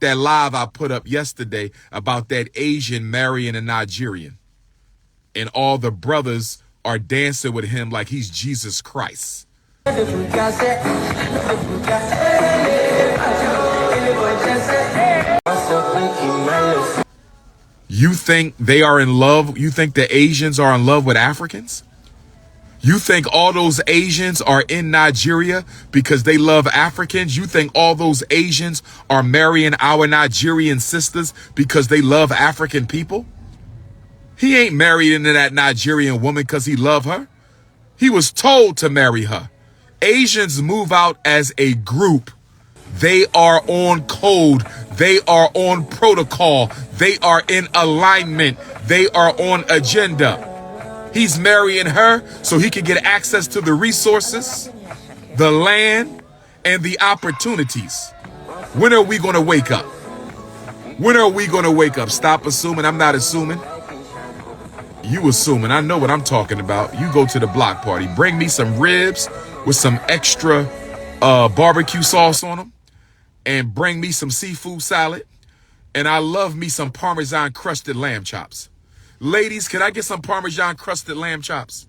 that live I put up yesterday about that Asian marrying a Nigerian. And all the brothers are dancing with him like he's Jesus Christ. You think they are in love? You think the Asians are in love with Africans? You think all those Asians are in Nigeria because they love Africans? You think all those Asians are marrying our Nigerian sisters because they love African people? He ain't married into that Nigerian woman because he loved her. He was told to marry her. Asians move out as a group. They are on code. They are on protocol. They are in alignment. They are on agenda. He's marrying her so he can get access to the resources, the land, and the opportunities. When are we going to wake up? When are we going to wake up? Stop assuming. I'm not assuming. You assuming. I know what I'm talking about. You go to the block party. Bring me some ribs with some extra barbecue sauce on them. And bring me some seafood salad. And I love me some Parmesan crusted lamb chops. Ladies, can I get some Parmesan crusted lamb chops?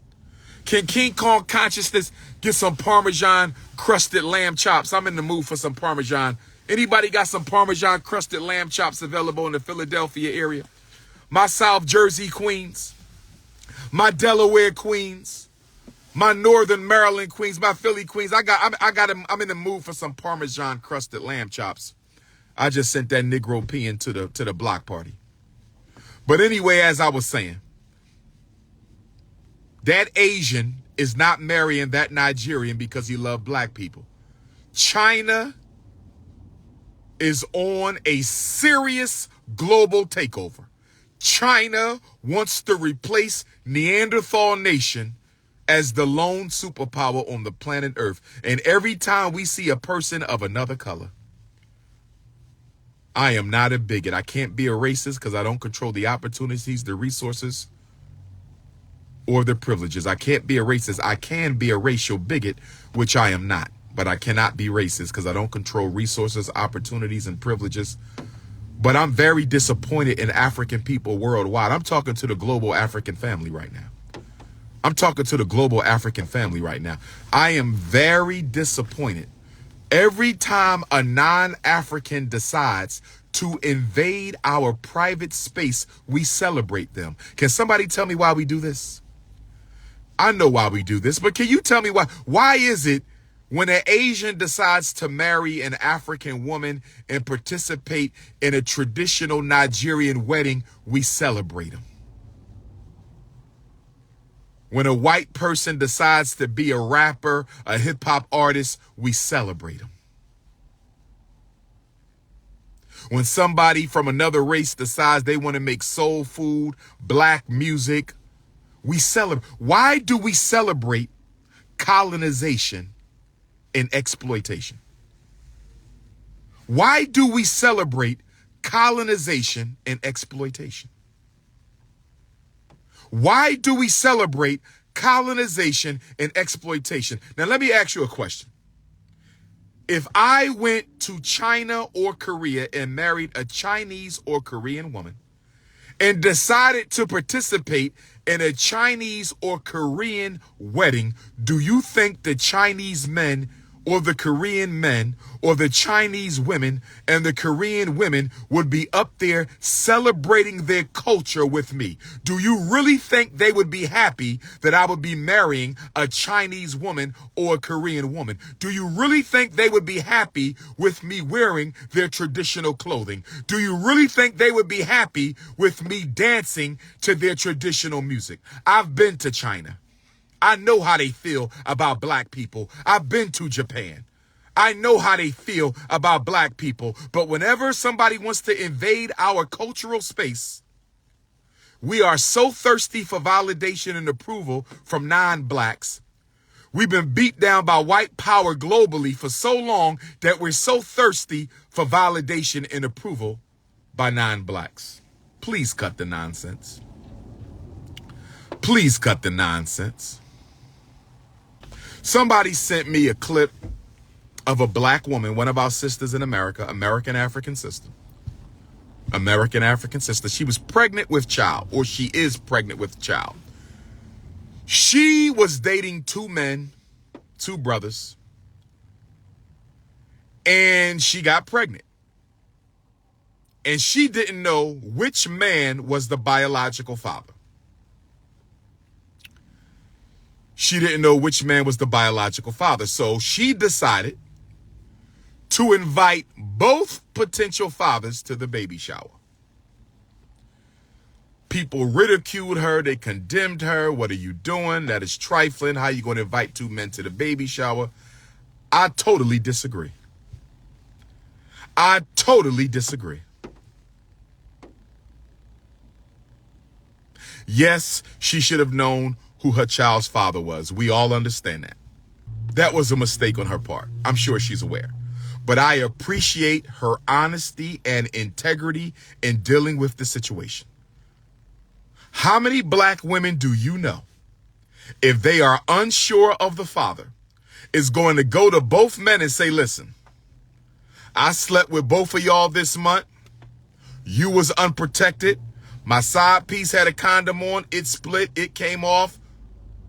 Can King Kong Consciousness get some Parmesan crusted lamb chops? I'm in the mood for some Parmesan. Anybody got some Parmesan crusted lamb chops available in the Philadelphia area? My South Jersey queens, my Delaware queens, my Northern Maryland queens, my Philly queens. I'm in the mood for some Parmesan crusted lamb chops. I just sent that Negro peeing to the block party. But anyway, as I was saying, that Asian is not marrying that Nigerian because he loved black people. China is on a serious global takeover. China wants to replace Neanderthal nation as the lone superpower on the planet Earth. And every time we see a person of another color, I am not a bigot. I can't be a racist because I don't control the opportunities, the resources, or the privileges. I can't be a racist. I can be a racial bigot, which I am not. But I cannot be racist because I don't control resources, opportunities, and privileges. But I'm very disappointed in African people worldwide. I'm talking to the global African family right now. I'm talking to the global African family right now. I am very disappointed. Every time a non-African decides to invade our private space, we celebrate them. Can somebody tell me why we do this? I know why we do this, but can you tell me why? Why is it when an Asian decides to marry an African woman and participate in a traditional Nigerian wedding, we celebrate them? When a white person decides to be a rapper, a hip hop artist, we celebrate them. When somebody from another race decides they want to make soul food, black music, we celebrate. Why do we celebrate colonization and exploitation? Why do we celebrate colonization and exploitation? Why do we celebrate colonization and exploitation? Now, let me ask you a question. If I went to China or Korea and married a Chinese or Korean woman and decided to participate in a Chinese or Korean wedding, do you think the Chinese men or the Korean men or the Chinese women and the Korean women would be up there celebrating their culture with me? Do you really think they would be happy that I would be marrying a Chinese woman or a Korean woman? Do you really think they would be happy with me wearing their traditional clothing? Do you really think they would be happy with me dancing to their traditional music? I've been to China. I know how they feel about black people. I've been to Japan. I know how they feel about black people. But whenever somebody wants to invade our cultural space, we are so thirsty for validation and approval from non-blacks. We've been beat down by white power globally for so long that we're so thirsty for validation and approval by non-blacks. Please cut the nonsense. Please cut the nonsense. Somebody sent me a clip of a black woman, one of our sisters in America, American African sister. American African sister. She was pregnant with child, or she is pregnant with child. She was dating two men, two brothers, and she got pregnant. And she didn't know which man was the biological father. She didn't know which man was the biological father. So she decided to invite both potential fathers to the baby shower. People ridiculed her. They condemned her. What are you doing? That is trifling. How are you going to invite two men to the baby shower? I totally disagree. I totally disagree. Yes, she should have known who her child's father was. We all understand that. That was a mistake on her part. I'm sure she's aware. But I appreciate her honesty and integrity in dealing with the situation. How many black women do you know, if they are unsure of the father, is going to go to both men and say, listen, I slept with both of y'all this month. You was unprotected. My side piece had a condom on. It split. It came off.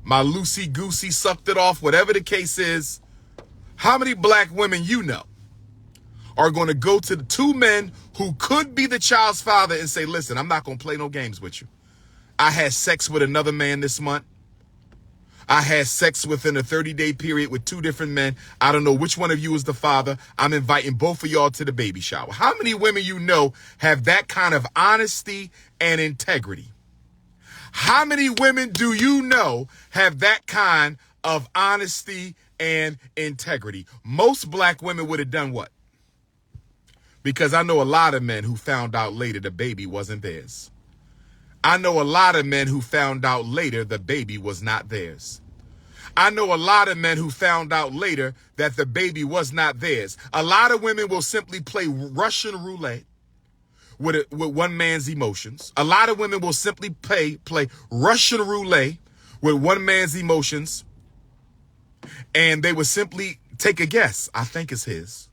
My loosey-goosey sucked it off. Whatever the case is, how many black women you know are going to go to the two men who could be the child's father and say, listen, I'm not going to play no games with you. I had sex with another man this month. I had sex within a 30-day period with two different men. I don't know which one of you is the father. I'm inviting both of y'all to the baby shower. How many women you know have that kind of honesty and integrity? How many women do you know have that kind of honesty and integrity? Most black women would have done what? Because I know a lot of men who found out later the baby wasn't theirs. I know a lot of men who found out later the baby was not theirs. I know a lot of men who found out later that the baby was not theirs. A lot of women will simply play Russian roulette with one man's emotions. A lot of women will simply play Russian roulette with one man's emotions, and they will simply take a guess. I think it's his,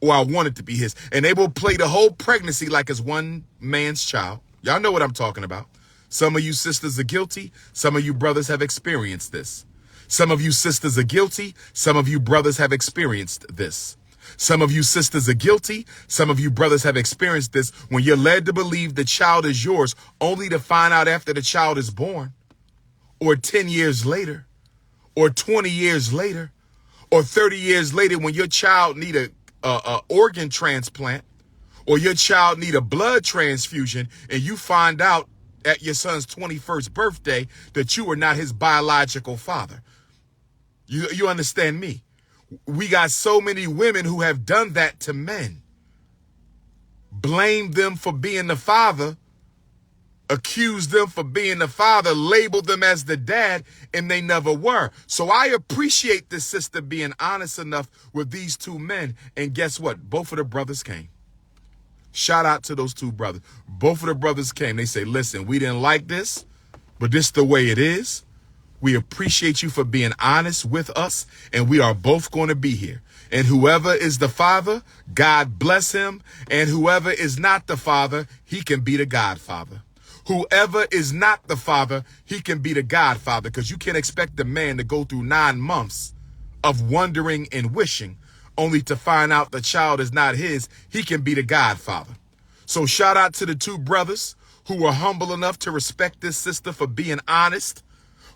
or I want it to be his. And they will play the whole pregnancy like it's one man's child. Y'all know what I'm talking about. Some of you sisters are guilty. Some of you brothers have experienced this. Some of you sisters are guilty. Some of you brothers have experienced this. Some of you sisters are guilty. Some of you brothers have experienced this when you're led to believe the child is yours, only to find out after the child is born, or 10 years later, or 20 years later, or 30 years later, when your child need a organ transplant, or your child need a blood transfusion, and you find out at your son's 21st birthday that you are not his biological father. You understand me? We got so many women who have done that to men. Blame them for being the father, accuse them for being the father, label them as the dad, and they never were. So I appreciate this sister being honest enough with these two men. And guess what? Both of the brothers came. Shout out to those two brothers. Both of the brothers came. They say, listen, we didn't like this, but this is the way it is. We appreciate you for being honest with us, and we are both going to be here. And whoever is the father, God bless him. And whoever is not the father, he can be the godfather. Whoever is not the father, he can be the godfather, because you can't expect the man to go through 9 months of wondering and wishing only to find out the child is not his. He can be the godfather. So shout out to the two brothers who were humble enough to respect this sister for being honest,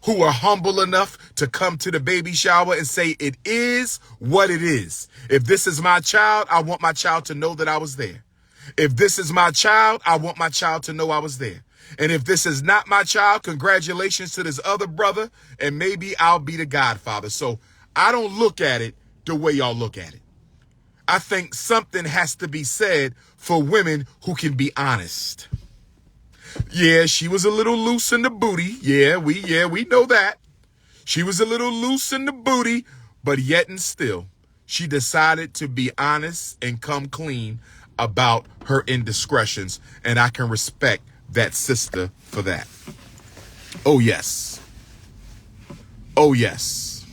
who are humble enough to come to the baby shower and say, it is what it is. If this is my child, I want my child to know that I was there. If this is my child, I want my child to know I was there. And if this is not my child, congratulations to this other brother, and maybe I'll be the godfather. So I don't look at it the way y'all look at it. I think something has to be said for women who can be honest. Yeah, she was a little loose in the booty. Yeah, we know that. She was a little loose in the booty, but yet and still, she decided to be honest and come clean about her indiscretions, and I can respect that sister for that. Oh, yes. Oh, yes.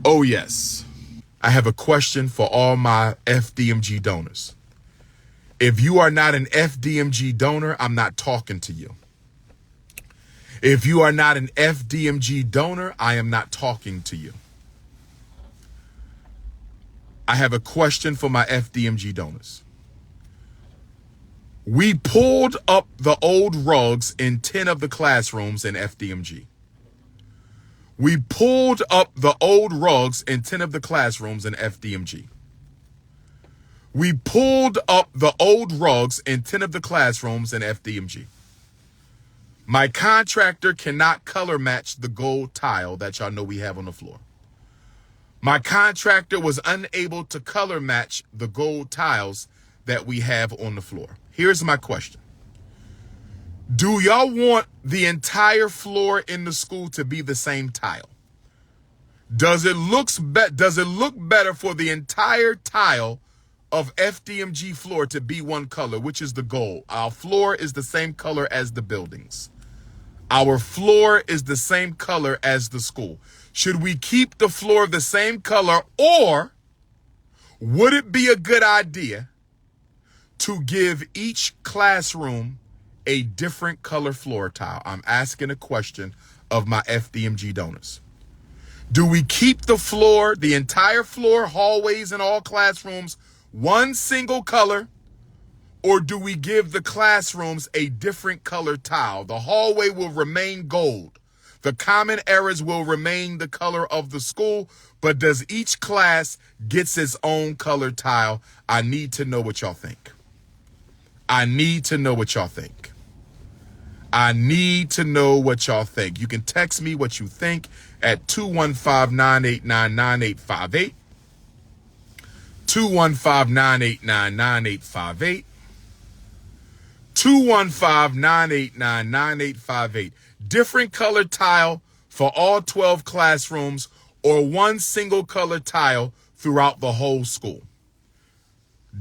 Oh, yes. I have a question for all my FDMG donors. If you are not an FDMG donor, I'm not talking to you. If you are not an FDMG donor, I am not talking to you. I have a question for my FDMG donors. We pulled up the old rugs in 10 of the classrooms in FDMG. We pulled up the old rugs in 10 of the classrooms in FDMG. We pulled up the old rugs in 10 of the classrooms in FDMG. My contractor cannot color match the gold tile that y'all know we have on the floor. My contractor was unable to color match the gold tiles that we have on the floor. Here's my question. Do y'all want the entire floor in the school to be the same tile? Does it look better for the entire tile of FDMG floor to be one color, which is the gold? Our floor is the same color as the buildings. Our floor is the same color as the school. Should we keep the floor the same color, or would it be a good idea to give each classroom a different color floor tile? I'm asking a question of my FDMG donors. Do we keep the floor, the entire floor, hallways, and all classrooms one single color, or do we give the classrooms a different color tile? The hallway will remain gold. The common areas will remain the color of the school, but does each class gets its own color tile? I need to know what y'all think. I need to know what y'all think. I need to know what y'all think. You can text me what you think at 215-989-9858. 215-989-9858. 215-989-9858. Different color tile for all 12 classrooms, or one single color tile throughout the whole school.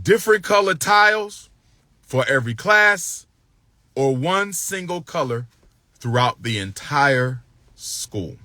Different color tiles for every class, or one single color throughout the entire school.